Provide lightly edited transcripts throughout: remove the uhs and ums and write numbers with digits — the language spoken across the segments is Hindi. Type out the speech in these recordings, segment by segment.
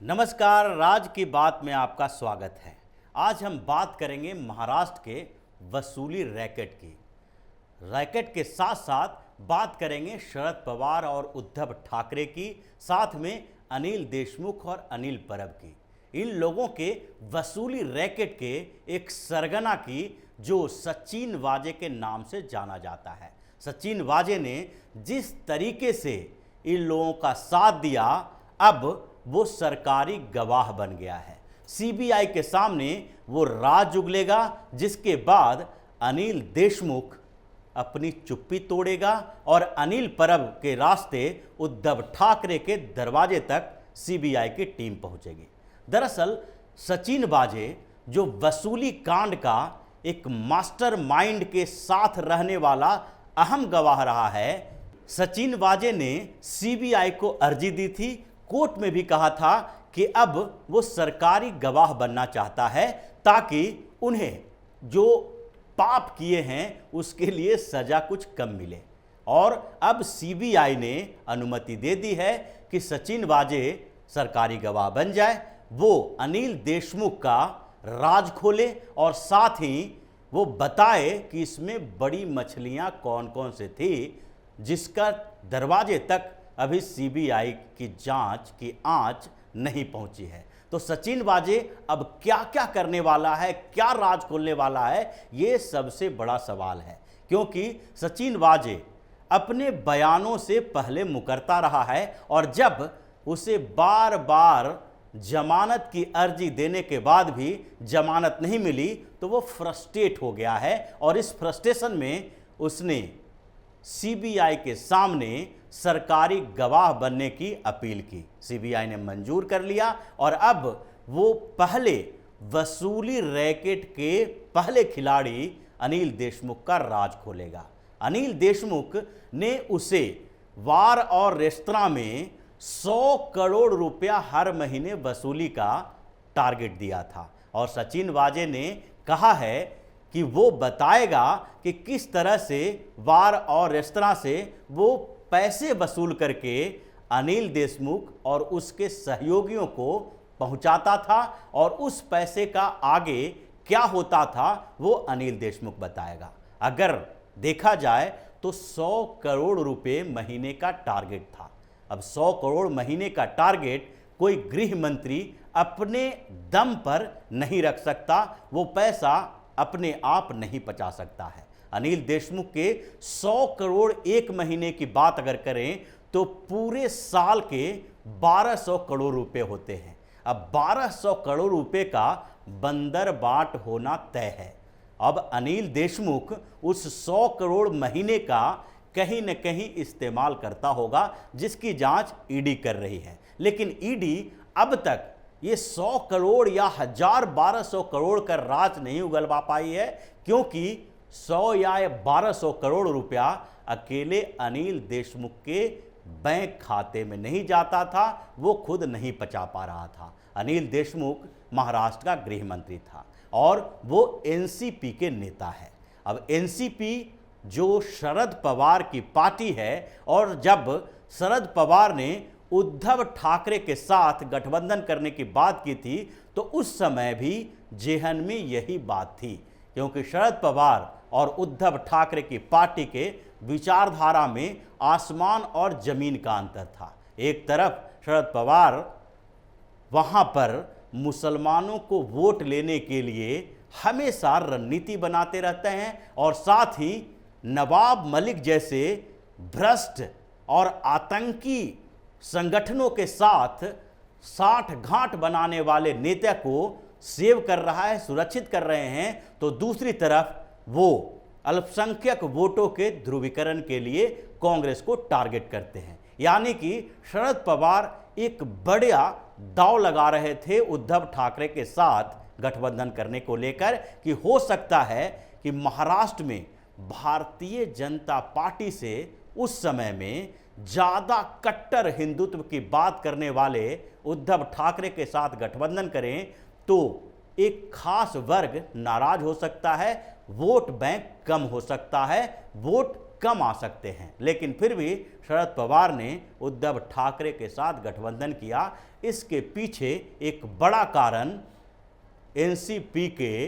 नमस्कार, राज की बात में आपका स्वागत है। आज हम बात करेंगे महाराष्ट्र के वसूली रैकेट की। रैकेट के साथ साथ बात करेंगे शरद पवार और उद्धव ठाकरे की, साथ में अनिल देशमुख और अनिल परब की। इन लोगों के वसूली रैकेट के एक सरगना की जो सचिन वाजे के नाम से जाना जाता है। सचिन वाजे ने जिस तरीके से इन लोगों का साथ दिया, अब वो सरकारी गवाह बन गया है। सीबीआई के सामने वो राज उगलेगा, जिसके बाद अनिल देशमुख अपनी चुप्पी तोड़ेगा और अनिल परब के रास्ते उद्धव ठाकरे के दरवाजे तक सीबीआई की टीम पहुंचेगी। दरअसल सचिन वाजे जो वसूली कांड का एक मास्टरमाइंड के साथ रहने वाला अहम गवाह रहा है। सचिन वाजे ने सीबीआई को अर्जी दी थी, कोर्ट में भी कहा था कि अब वो सरकारी गवाह बनना चाहता है ताकि उन्हें जो पाप किए हैं उसके लिए सजा कुछ कम मिले। और अब सीबीआई ने अनुमति दे दी है कि सचिन वाजे सरकारी गवाह बन जाए, वो अनिल देशमुख का राज खोले और साथ ही वो बताए कि इसमें बड़ी मछलियां कौन कौन से थी, जिसका दरवाजे तक अभी सीबीआई की जांच की आंच नहीं पहुंची है। तो सचिन वाजे अब क्या क्या करने वाला है, क्या राज खोलने वाला है, ये सबसे बड़ा सवाल है। क्योंकि सचिन वाजे अपने बयानों से पहले मुकरता रहा है और जब उसे बार बार जमानत की अर्जी देने के बाद भी जमानत नहीं मिली तो वो फ्रस्ट्रेट हो गया है और इस फ्रस्ट्रेशन में उसने सीबीआई के सामने सरकारी गवाह बनने की अपील की। सीबीआई ने मंजूर कर लिया और अब वो पहले वसूली रैकेट के पहले खिलाड़ी अनिल देशमुख का राज खोलेगा। अनिल देशमुख ने उसे बार और रेस्तरां में 100 करोड़ रुपया हर महीने वसूली का टारगेट दिया था और सचिन वाजे ने कहा है कि वो बताएगा कि किस तरह से बार और रेस्तरां से वो पैसे वसूल करके अनिल देशमुख और उसके सहयोगियों को पहुंचाता था और उस पैसे का आगे क्या होता था वो अनिल देशमुख बताएगा। अगर देखा जाए तो 100 करोड़ रुपए महीने का टारगेट था। अब 100 करोड़ महीने का टारगेट कोई गृह मंत्री अपने दम पर नहीं रख सकता, वो पैसा अपने आप नहीं पचा सकता है। अनिल देशमुख के 100 करोड़ एक महीने की बात अगर करें तो पूरे साल के 1200 करोड़ रुपए होते हैं। अब 1200 करोड़ रुपए का बंदर बाट होना तय है। अब अनिल देशमुख उस 100 करोड़ महीने का कहीं न कहीं इस्तेमाल करता होगा, जिसकी जांच ईडी कर रही है। लेकिन ईडी अब तक ये 100 करोड़ या 1200 करोड़ का राज नहीं उगलवा पाई है, क्योंकि 100 या 1200 करोड़ रुपया अकेले अनिल देशमुख के बैंक खाते में नहीं जाता था, वो खुद नहीं पचा पा रहा था। अनिल देशमुख महाराष्ट्र का गृह मंत्री था और वो एनसीपी के नेता है। अब एनसीपी जो शरद पवार की पार्टी है, और जब शरद पवार ने उद्धव ठाकरे के साथ गठबंधन करने की बात की थी तो उस समय भी जेहन में यही बात थी, क्योंकि शरद पवार और उद्धव ठाकरे की पार्टी के विचारधारा में आसमान और जमीन का अंतर था। एक तरफ शरद पवार वहां पर मुसलमानों को वोट लेने के लिए हमेशा रणनीति बनाते रहते हैं और साथ ही नवाब मलिक जैसे भ्रष्ट और आतंकी संगठनों के साथ साठ गांठ बनाने वाले नेता को सेव कर रहा है, सुरक्षित कर रहे हैं, तो दूसरी तरफ वो अल्पसंख्यक वोटों के ध्रुवीकरण के लिए कांग्रेस को टारगेट करते हैं। यानी कि शरद पवार एक बड़ा दांव लगा रहे थे उद्धव ठाकरे के साथ गठबंधन करने को लेकर कि हो सकता है कि महाराष्ट्र में भारतीय जनता पार्टी से उस समय में ज़्यादा कट्टर हिंदुत्व की बात करने वाले उद्धव ठाकरे के साथ गठबंधन करें तो एक खास वर्ग नाराज हो सकता है, वोट बैंक कम हो सकता है, वोट कम आ सकते हैं। लेकिन फिर भी शरद पवार ने उद्धव ठाकरे के साथ गठबंधन किया। इसके पीछे एक बड़ा कारण एनसीपी के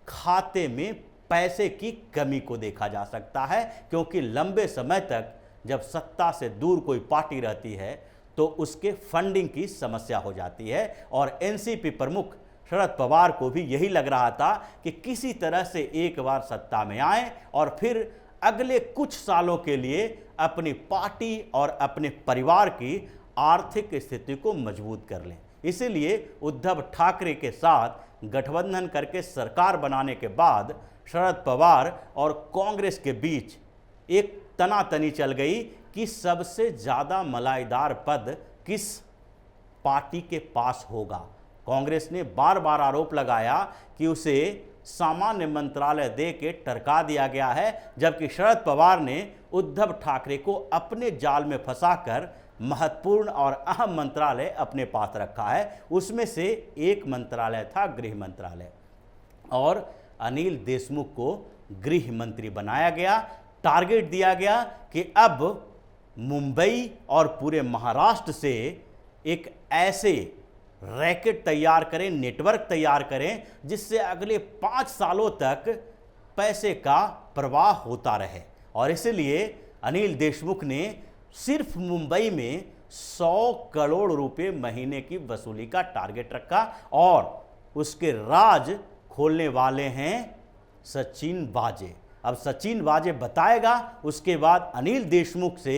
खाते में पैसे की कमी को देखा जा सकता है, क्योंकि लंबे समय तक जब सत्ता से दूर कोई पार्टी रहती है तो उसके फंडिंग की समस्या हो जाती है। और एनसीपी प्रमुख शरद पवार को भी यही लग रहा था कि किसी तरह से एक बार सत्ता में आए और फिर अगले कुछ सालों के लिए अपनी पार्टी और अपने परिवार की आर्थिक स्थिति को मजबूत कर लें। इसीलिए उद्धव ठाकरे के साथ गठबंधन करके सरकार बनाने के बाद शरद पवार और कांग्रेस के बीच एक तनातनी चल गई कि सबसे ज़्यादा मलाईदार पद किस पार्टी के पास होगा। कांग्रेस ने बार बार आरोप लगाया कि उसे सामान्य मंत्रालय दे के टरका दिया गया है, जबकि शरद पवार ने उद्धव ठाकरे को अपने जाल में फंसाकर महत्वपूर्ण और अहम मंत्रालय अपने पास रखा है। उसमें से एक मंत्रालय था गृह मंत्रालय, और अनिल देशमुख को गृह मंत्री बनाया गया। टारगेट दिया गया कि अब मुंबई और पूरे महाराष्ट्र से एक ऐसे रैकेट तैयार करें, नेटवर्क तैयार करें, जिससे अगले 5 सालों तक पैसे का प्रवाह होता रहे। और इसलिए अनिल देशमुख ने सिर्फ मुंबई में 100 करोड़ रुपए महीने की वसूली का टारगेट रखा, और उसके राज खोलने वाले हैं सचिन वाजे। अब सचिन वाजे बताएगा, उसके बाद अनिल देशमुख से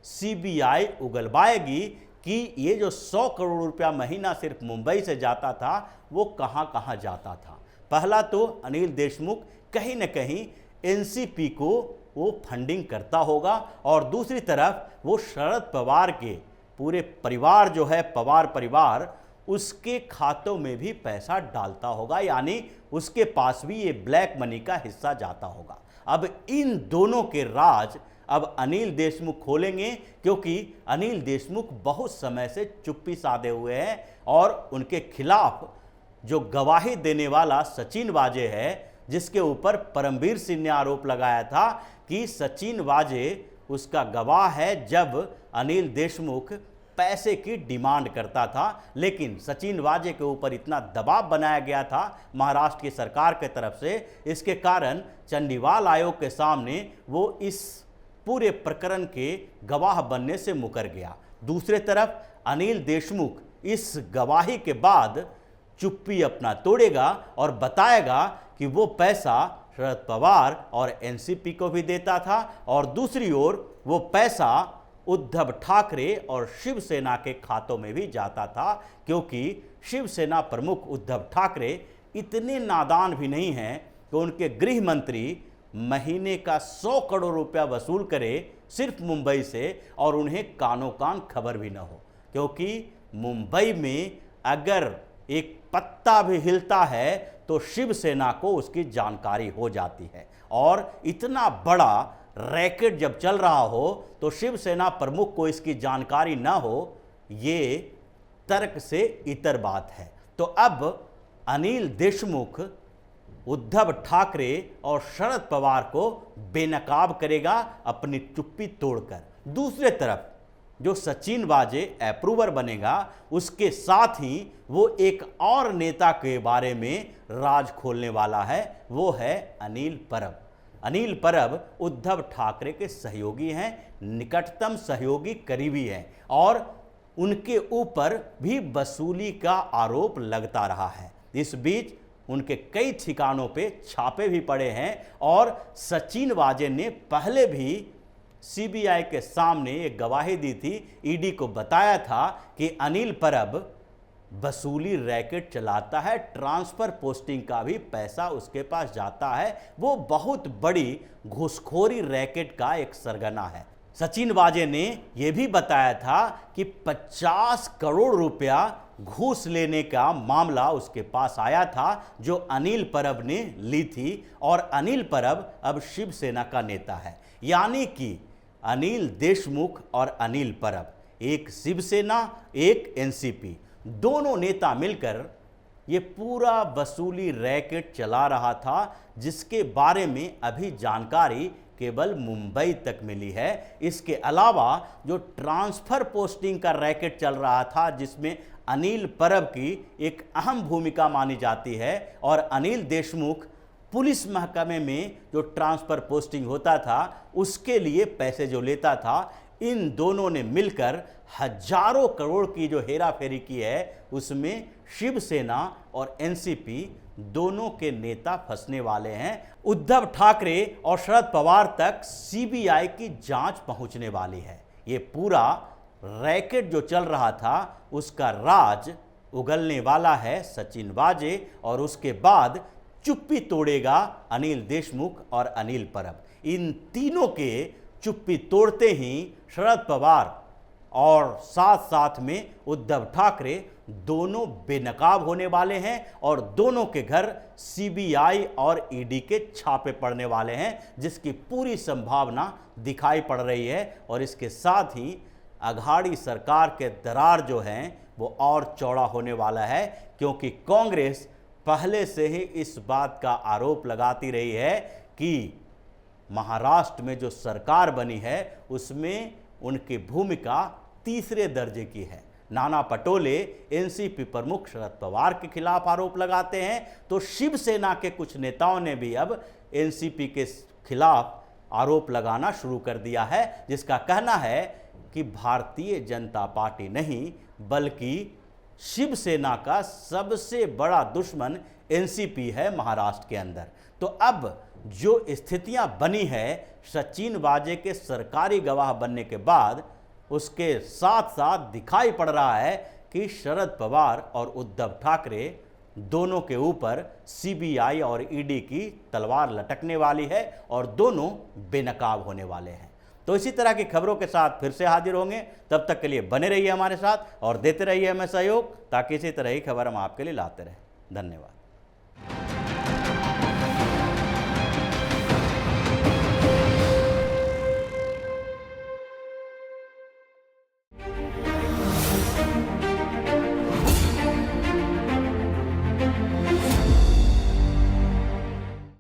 सीबीआई उगलवाएगी कि ये जो 100 करोड़ रुपया महीना सिर्फ मुंबई से जाता था वो कहां कहां जाता था। पहला तो अनिल देशमुख कहीं न कहीं एनसीपी को वो फंडिंग करता होगा, और दूसरी तरफ वो शरद पवार के पूरे परिवार जो है पवार परिवार, उसके खातों में भी पैसा डालता होगा, यानी उसके पास भी ये ब्लैक मनी का हिस्सा जाता होगा। अब इन दोनों के राज अब अनिल देशमुख खोलेंगे, क्योंकि अनिल देशमुख बहुत समय से चुप्पी साधे हुए हैं, और उनके खिलाफ जो गवाही देने वाला सचिन वाजे है, जिसके ऊपर परमवीर सिंह ने आरोप लगाया था कि सचिन वाजे उसका गवाह है जब अनिल देशमुख पैसे की डिमांड करता था। लेकिन सचिन वाजे के ऊपर इतना दबाव बनाया गया था महाराष्ट्र की सरकार के तरफ से, इसके कारण चंडीवाल आयोग के सामने वो इस पूरे प्रकरण के गवाह बनने से मुकर गया। दूसरे तरफ अनिल देशमुख इस गवाही के बाद चुप्पी अपना तोड़ेगा और बताएगा कि वो पैसा शरद पवार और एनसीपी को भी देता था, और दूसरी ओर वो पैसा उद्धव ठाकरे और शिवसेना के खातों में भी जाता था, क्योंकि शिवसेना प्रमुख उद्धव ठाकरे इतने नादान भी नहीं हैं कि उनके गृह मंत्री महीने का 100 करोड़ रुपया वसूल करे सिर्फ मुंबई से, और उन्हें कानों कान खबर भी न हो। क्योंकि मुंबई में अगर एक पत्ता भी हिलता है तो शिवसेना को उसकी जानकारी हो जाती है, और इतना बड़ा रैकेट जब चल रहा हो तो शिवसेना प्रमुख को इसकी जानकारी ना हो, ये तर्क से इतर बात है। तो अब अनिल देशमुख उद्धव ठाकरे और शरद पवार को बेनकाब करेगा अपनी चुप्पी तोड़कर। दूसरे तरफ जो सचिन वाजे अप्रूवर बनेगा, उसके साथ ही वो एक और नेता के बारे में राज खोलने वाला है, वो है अनिल परब। अनिल परब उद्धव ठाकरे के सहयोगी हैं, निकटतम सहयोगी, करीबी हैं, और उनके ऊपर भी वसूली का आरोप लगता रहा है। इस बीच उनके कई ठिकानों पे छापे भी पड़े हैं, और सचिन वाजे ने पहले भी सीबीआई के सामने एक गवाही दी थी, ईडी को बताया था कि अनिल परब वसूली रैकेट चलाता है, ट्रांसफर पोस्टिंग का भी पैसा उसके पास जाता है, वो बहुत बड़ी घूसखोरी रैकेट का एक सरगना है। सचिन वाजे ने यह भी बताया था कि 50 करोड़ रुपया घूस लेने का मामला उसके पास आया था, जो अनिल परब ने ली थी, और अनिल परब अब शिवसेना का नेता है। यानी कि अनिल देशमुख और अनिल परब, एक शिवसेना एक एनसीपी, दोनों नेता मिलकर ये पूरा वसूली रैकेट चला रहा था, जिसके बारे में अभी जानकारी केवल मुंबई तक मिली है। इसके अलावा जो ट्रांसफर पोस्टिंग का रैकेट चल रहा था, जिसमें अनिल परब की एक अहम भूमिका मानी जाती है, और अनिल देशमुख पुलिस महकमे में जो ट्रांसफर पोस्टिंग होता था उसके लिए पैसे जो लेता था, इन दोनों ने मिलकर हजारों करोड़ की जो हेराफेरी की है, उसमें शिवसेना और एनसीपी दोनों के नेता फंसने वाले हैं। उद्धव ठाकरे और शरद पवार तक सीबीआई की जांच पहुंचने वाली है। ये पूरा रैकेट जो चल रहा था उसका राज उगलने वाला है सचिन वाजे, और उसके बाद चुप्पी तोड़ेगा अनिल देशमुख और अनिल परब। इन तीनों के चुप्पी तोड़ते ही शरद पवार और साथ साथ में उद्धव ठाकरे दोनों बेनकाब होने वाले हैं, और दोनों के घर सीबीआई और ईडी के छापे पड़ने वाले हैं, जिसकी पूरी संभावना दिखाई पड़ रही है। और इसके साथ ही अघाड़ी सरकार के दरार जो हैं वो और चौड़ा होने वाला है, क्योंकि कांग्रेस पहले से ही इस बात का आरोप लगाती रही है कि महाराष्ट्र में जो सरकार बनी है उसमें उनकी भूमिका तीसरे दर्जे की है। नाना पटोले एनसीपी प्रमुख शरद पवार के खिलाफ आरोप लगाते हैं, तो शिवसेना के कुछ नेताओं ने भी अब एनसीपी के खिलाफ आरोप लगाना शुरू कर दिया है, जिसका कहना है कि भारतीय जनता पार्टी नहीं बल्कि शिवसेना का सबसे बड़ा दुश्मन एनसीपी है महाराष्ट्र के अंदर। तो अब जो स्थितियां बनी है सचिन वाजे के सरकारी गवाह बनने के बाद, उसके साथ साथ दिखाई पड़ रहा है कि शरद पवार और उद्धव ठाकरे दोनों के ऊपर सीबीआई और ईडी की तलवार लटकने वाली है और दोनों बेनकाब होने वाले हैं। तो इसी तरह की खबरों के साथ फिर से हाजिर होंगे। तब तक के लिए बने रहिए हमारे साथ और देते रहिए हमें सहयोग, ताकि इसी तरह की खबर हम आपके लिए लाते रहें। धन्यवाद।